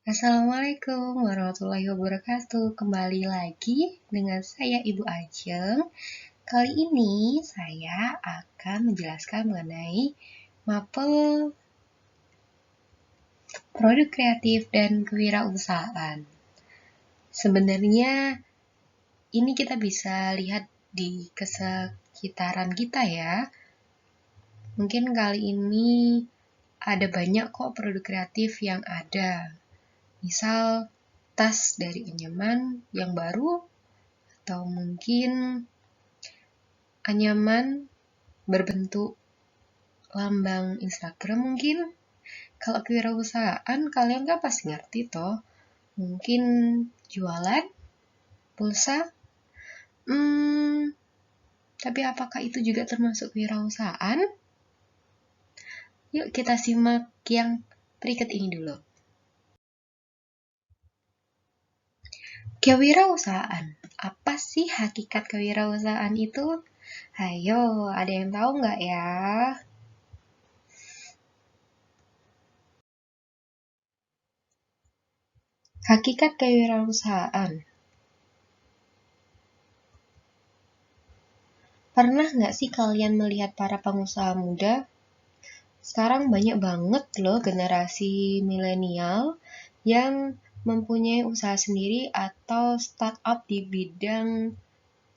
Assalamualaikum warahmatullahi wabarakatuh. Kembali lagi dengan saya Ibu Ajeng. Kali ini saya akan menjelaskan mengenai mapel produk kreatif dan kewirausahaan. Sebenarnya ini kita bisa lihat di kesekitaran kita ya. Mungkin kali ini ada banyak kok produk kreatif yang ada. Misal tas dari anyaman yang baru, atau mungkin anyaman berbentuk lambang Instagram mungkin. Kalau kewirausahaan kalian kan pasti ngerti toh. Mungkin jualan, pulsa. Tapi apakah itu juga termasuk kewirausahaan? Yuk kita simak yang berikut ini dulu. Kewirausahaan. Apa sih hakikat kewirausahaan itu? Ayo, ada yang tahu nggak ya? Hakikat kewirausahaan. Pernah nggak sih kalian melihat para pengusaha muda? Sekarang banyak banget loh generasi milenial yang mempunyai usaha sendiri atau startup di bidang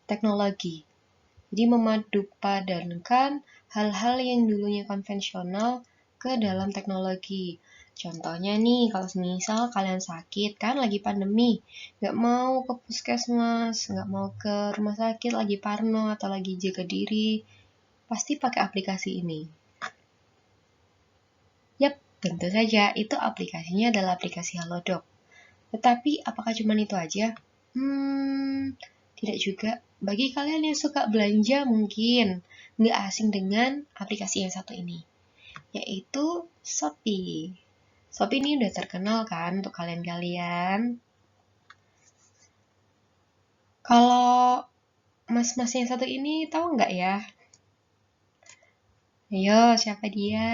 teknologi. Jadi memadupadankan hal-hal yang dulunya konvensional ke dalam teknologi. Contohnya nih, kalau misal kalian sakit, kan lagi pandemi, nggak mau ke puskesmas, nggak mau ke rumah sakit, lagi parno atau lagi jaga diri, pasti pakai aplikasi ini. Yap, tentu saja, itu aplikasinya adalah aplikasi Halodoc. Tetapi, apakah cuma itu aja? Tidak juga. Bagi kalian yang suka belanja mungkin nggak asing dengan aplikasi yang satu ini, yaitu Shopee. Shopee ini udah terkenal kan untuk kalian-kalian. Kalau mas-mas yang satu ini tahu nggak ya? Ayo, siapa dia?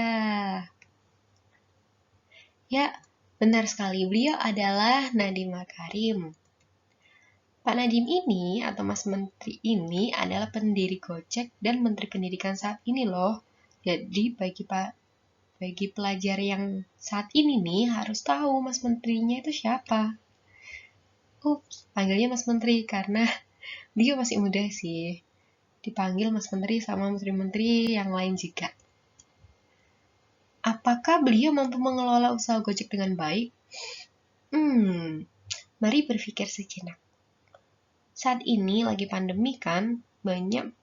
Ya, benar sekali. Beliau adalah Nadiem Makarim. Pak Nadiem ini atau Mas Menteri ini adalah pendiri Gojek dan Menteri Pendidikan saat ini loh. Jadi bagi pelajar yang saat ini nih harus tahu Mas Menterinya itu siapa. Panggilnya Mas Menteri karena dia masih muda sih. Dipanggil Mas Menteri sama menteri-menteri yang lain juga. Apakah beliau mampu mengelola usaha Gojek dengan baik? Mari berpikir sejenak. Saat ini lagi pandemi kan, banyak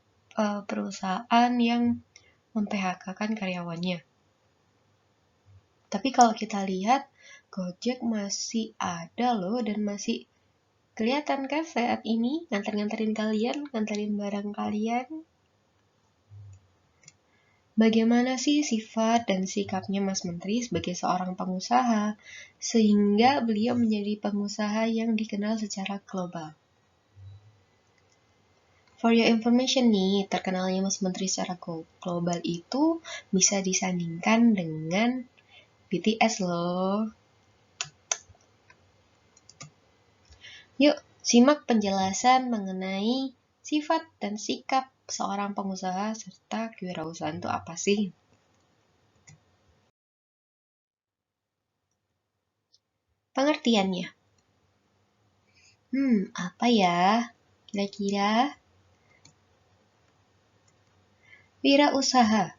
perusahaan yang mem-PHK-kan karyawannya. Tapi kalau kita lihat, Gojek masih ada loh dan masih kelihatan kan saat ini nganter-nganterin kalian, nganterin barang kalian. Bagaimana sih sifat dan sikapnya Mas Menteri sebagai seorang pengusaha sehingga beliau menjadi pengusaha yang dikenal secara global? For your information nih, terkenalnya Mas Menteri secara global itu bisa disandingkan dengan BTS loh. Yuk, simak penjelasan mengenai sifat dan sikap seorang pengusaha serta kewirausahaan itu apa sih? Pengertiannya. Apa ya? Kira-kira? Wirausaha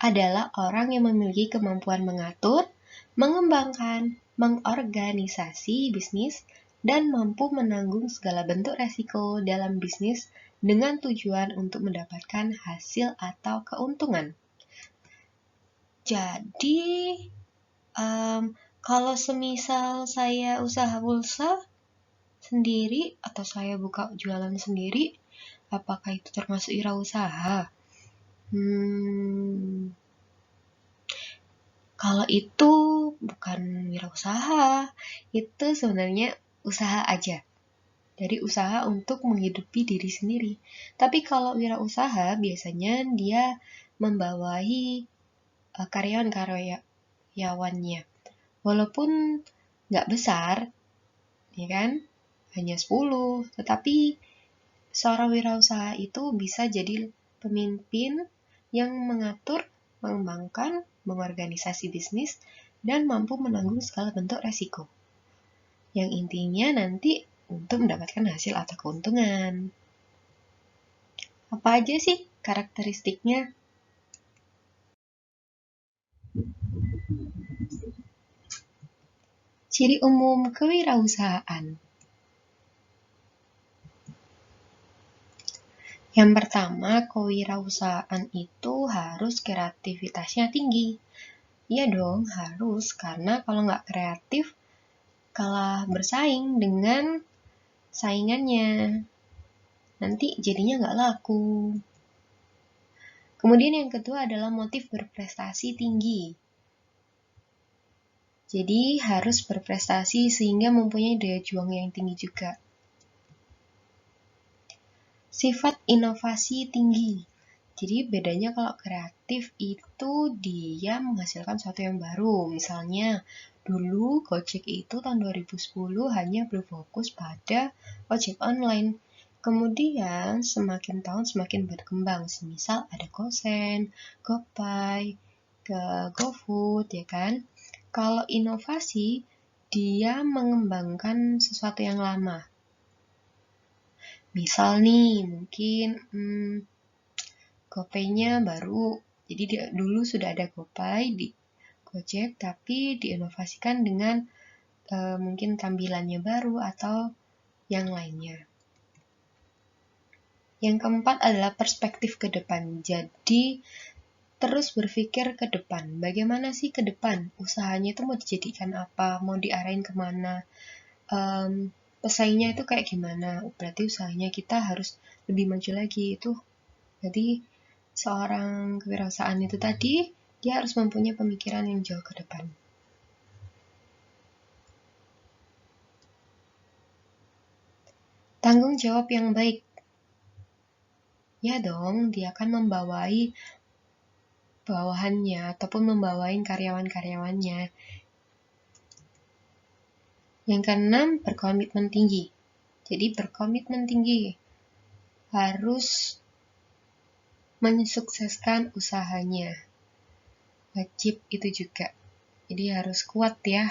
adalah orang yang memiliki kemampuan mengatur, mengembangkan, mengorganisasi bisnis, dan mampu menanggung segala bentuk resiko dalam bisnis dengan tujuan untuk mendapatkan hasil atau keuntungan. Jadi, kalau semisal saya usaha pulsa sendiri atau saya buka jualan sendiri, apakah itu termasuk wirausaha? Kalau itu bukan wirausaha, itu sebenarnya usaha aja. Dari usaha untuk menghidupi diri sendiri. Tapi kalau wirausaha biasanya dia membawahi karyawan-karyawannya. Walaupun nggak besar, ya kan? Hanya 10, tetapi seorang wirausaha itu bisa jadi pemimpin yang mengatur, mengembangkan, mengorganisasi bisnis, dan mampu menanggung segala bentuk resiko. Yang intinya nanti untuk mendapatkan hasil atau keuntungan. Apa aja sih karakteristiknya? Ciri umum kewirausahaan. Yang pertama, kewirausahaan itu harus kreativitasnya tinggi. Iya dong, harus. Karena kalau nggak kreatif, kalah bersaing dengan saingannya. Nanti jadinya nggak laku. Kemudian yang kedua adalah motif berprestasi tinggi. Jadi harus berprestasi sehingga mempunyai daya juang yang tinggi juga. Sifat inovasi tinggi. Jadi bedanya kalau kreatif itu dia menghasilkan sesuatu yang baru. Misalnya dulu Gojek itu tahun 2010 hanya berfokus pada ojek online. Kemudian semakin tahun semakin berkembang. Misal ada Gosen, GoPay, GoFood, ya kan? Kalau inovasi, dia mengembangkan sesuatu yang lama. Misal nih, mungkin GoPay-nya baru. Jadi dulu sudah ada GoPay di Gojek, tapi diinovasikan dengan mungkin tampilannya baru atau yang lainnya. Yang keempat adalah perspektif ke depan. Jadi terus berpikir ke depan. Bagaimana sih ke depan? Usahanya itu mau dijadikan apa? Mau diarahin kemana? Pesaingnya itu kayak gimana? Berarti usahanya kita harus lebih maju lagi. Itu jadi seorang kewirausahaan itu tadi, dia harus mempunyai pemikiran yang jauh ke depan. Tanggung jawab yang baik. Ya dong, dia akan membawai bawahannya ataupun membawain karyawan-karyawannya. Yang keenam, berkomitmen tinggi. Jadi berkomitmen tinggi harus mensukseskan usahanya. Wajib itu juga. Jadi harus kuat ya.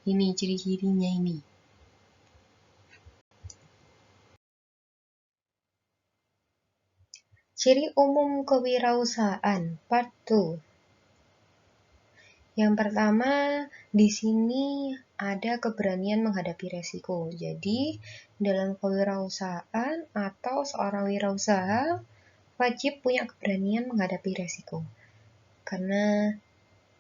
Ini ciri-cirinya ini. Ciri umum kewirausahaan part 2. Yang pertama, di sini ada keberanian menghadapi resiko. Jadi, dalam kewirausahaan atau seorang wirausaha wajib punya keberanian menghadapi resiko. Karena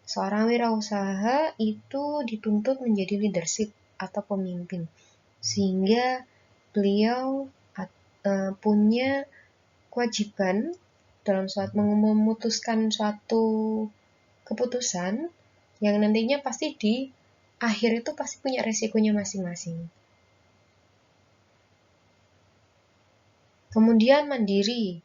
seorang wirausaha itu dituntut menjadi leadership atau pemimpin. Sehingga beliau punya kewajiban dalam saat memutuskan suatu keputusan yang nantinya pasti di akhir itu pasti punya resikonya masing-masing. Kemudian mandiri,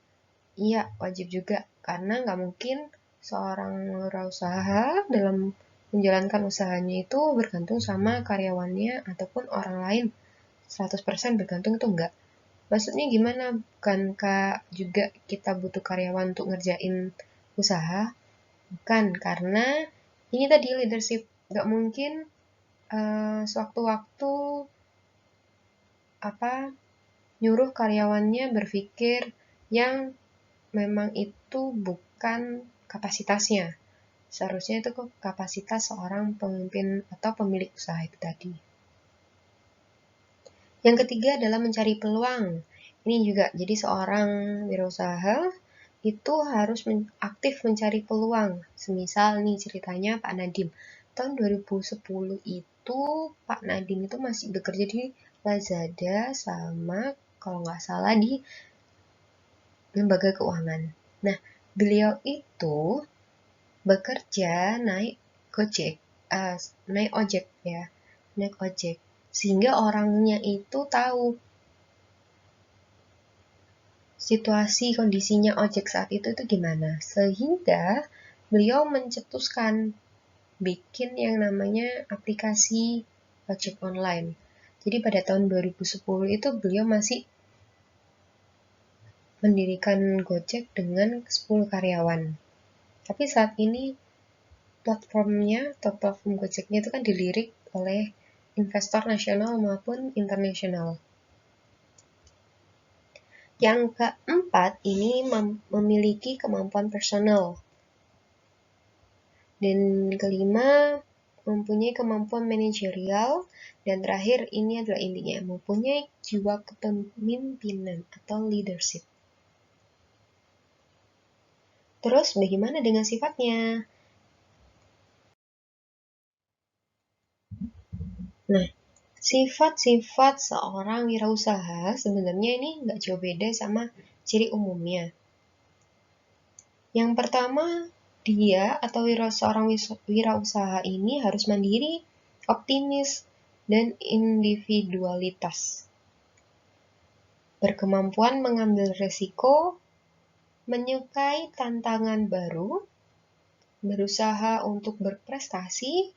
iya wajib juga karena nggak mungkin seorang wirausaha dalam menjalankan usahanya itu bergantung sama karyawannya ataupun orang lain 100% bergantung itu enggak. Maksudnya gimana? Bukankah juga kita butuh karyawan untuk ngerjain usaha? Bukan, karena ini tadi leadership. Nggak mungkin sewaktu-waktu nyuruh karyawannya berpikir yang memang itu bukan kapasitasnya. Seharusnya itu kapasitas seorang pemimpin atau pemilik usaha itu tadi. Yang ketiga adalah mencari peluang. Ini juga, jadi seorang wirausaha itu harus aktif mencari peluang. Semisal nih ceritanya Pak Nadiem. Tahun 2010 itu Pak Nadiem itu masih bekerja di Lazada sama kalau nggak salah di lembaga keuangan. Nah, beliau itu bekerja naik ojek, sehingga orangnya itu tahu situasi kondisinya ojek saat itu gimana, sehingga beliau mencetuskan bikin yang namanya aplikasi ojek online. Jadi pada tahun 2010 itu beliau masih mendirikan Gojek dengan 10 karyawan. Tapi saat ini platformnya atau platform Gojeknya itu kan dilirik oleh investor nasional maupun internasional. Yang keempat ini memiliki kemampuan personal. Dan kelima, mempunyai kemampuan manajerial. Dan terakhir, ini adalah intinya, mempunyai jiwa kepemimpinan atau leadership. Terus, bagaimana dengan sifatnya? Nah, sifat-sifat seorang wirausaha sebenarnya ini nggak jauh beda sama ciri umumnya. Yang pertama, dia atau seorang wirausaha ini harus mandiri, optimis, dan individualitas. Berkemampuan mengambil risiko, menyukai tantangan baru, berusaha untuk berprestasi,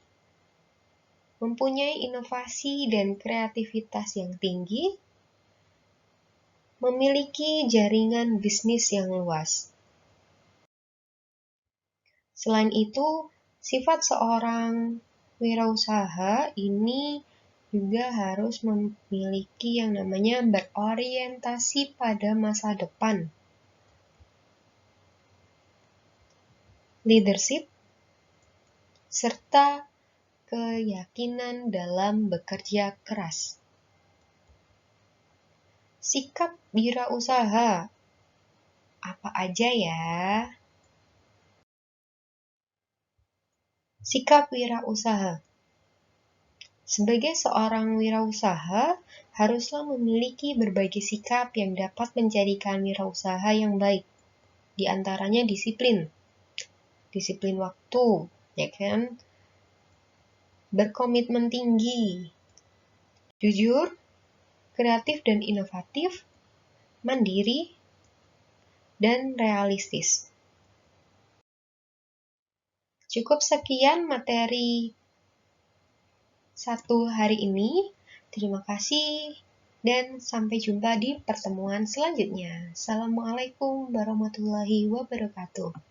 mempunyai inovasi dan kreativitas yang tinggi, memiliki jaringan bisnis yang luas. Selain itu, sifat seorang wirausaha ini juga harus memiliki yang namanya berorientasi pada masa depan, leadership, serta keyakinan dalam bekerja keras. Sikap wirausaha apa aja ya? Sikap wirausaha. Sebagai seorang wirausaha, haruslah memiliki berbagai sikap yang dapat menjadikan wirausaha yang baik. Di antaranya disiplin. Disiplin waktu, ya kan? Berkomitmen tinggi. Jujur, kreatif dan inovatif, mandiri, dan realistis. Cukup sekian materi 1 hari ini. Terima kasih dan sampai jumpa di pertemuan selanjutnya. Assalamualaikum warahmatullahi wabarakatuh.